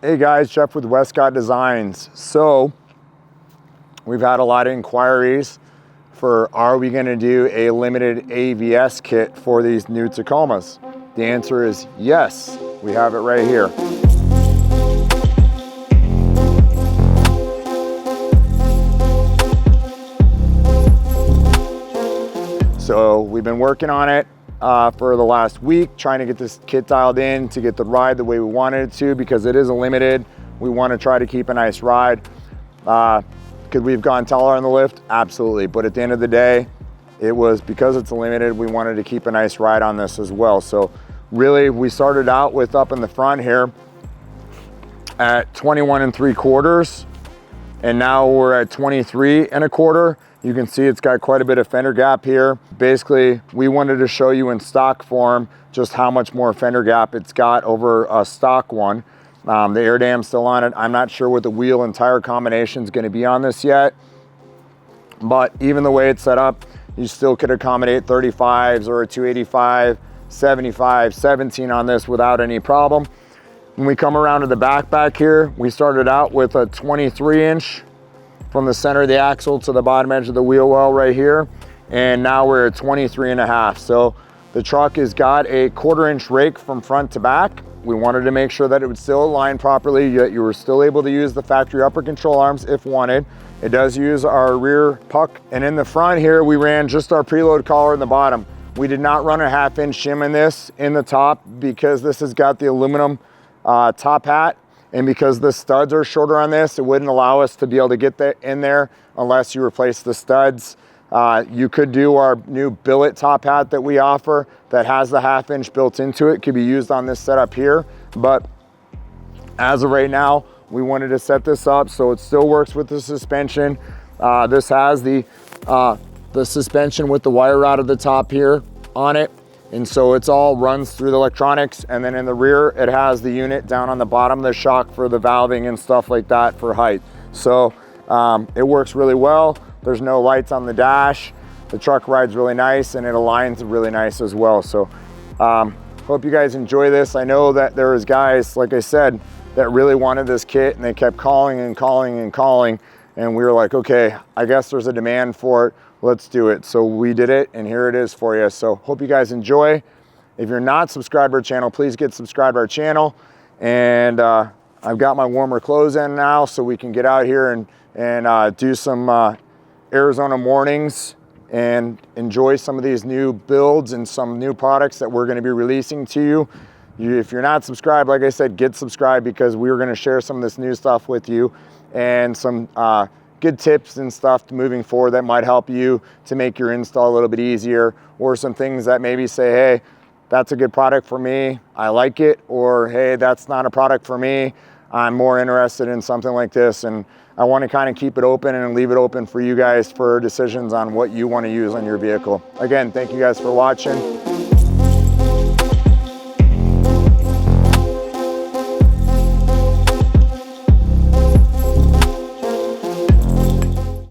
Hey guys, Jeff with Westcott Designs. So we've had a lot of inquiries for, are we going to do a limited AVS kit for these new Tacomas? The answer is yes. We have it right here. So we've been working on it for the last week, trying to get this kit dialed in to get the ride the way we wanted it to, because it is a limited. We want to try to keep a nice ride. Could we have gone taller on the lift? Absolutely. But at the end of the day, it was because it's a limited, we wanted to keep a nice ride on this as well. So really, we started out with up in the front here at 21 3/4, and now we're at 23 1/4. You can see it's got quite a bit of fender gap here. Basically, we wanted to show you in stock form just how much more fender gap it's got over a stock one. The air dam's still on it. I'm not sure what the wheel and tire combination is going to be on this yet, but even the way it's set up, you still could accommodate 35s or a 285, 75, 17 on this without any problem. When we come around to the back here, we started out with a 23" from the center of the axle to the bottom edge of the wheel well right here, and now we're at 23 1/2. So the truck has got a 1/4" rake from front to back. We wanted to make sure that it would still align properly, yet you were still able to use the factory upper control arms if wanted. It does use our rear puck, and in the front here we ran just our preload collar in the bottom. We did not run a 1/2" shim in this in the top, because this has got the aluminum top hat, and because the studs are shorter on this, it wouldn't allow us to be able to get that in there unless you replace the studs. You could do our new billet top hat that we offer that has the 1/2" built into it. Could be used on this setup here, but as of right now, we wanted to set this up so it still works with the suspension. This has the suspension with the wire rod at the top here on it, and so it's all runs through the electronics. And then in the rear, it has the unit down on the bottom of the shock for the valving and stuff like that for height. So it works really well. There's no lights on the dash. The truck rides really nice, and it aligns really nice as well. So hope you guys enjoy this. I know that there was guys, like I said, that really wanted this kit, and they kept calling and calling and calling, and we were like, okay, I guess there's a demand for it. Let's do it. So we did it, and here it is for you. So hope you guys enjoy. If you're not subscribed to our channel, please get subscribed to our channel. And I've got my warmer clothes in now, so we can get out here and do some Arizona mornings and enjoy some of these new builds and some new products that we're going to be releasing to you. If you're not subscribed, like I said, get subscribed, because we're going to share some of this new stuff with you, and some good tips and stuff moving forward that might help you to make your install a little bit easier, or some things that maybe say, hey, that's a good product for me, I like it, or hey, that's not a product for me, I'm more interested in something like this. And I want to kind of keep it open and leave it open for you guys for decisions on what you want to use on your vehicle. Again, thank you guys for watching.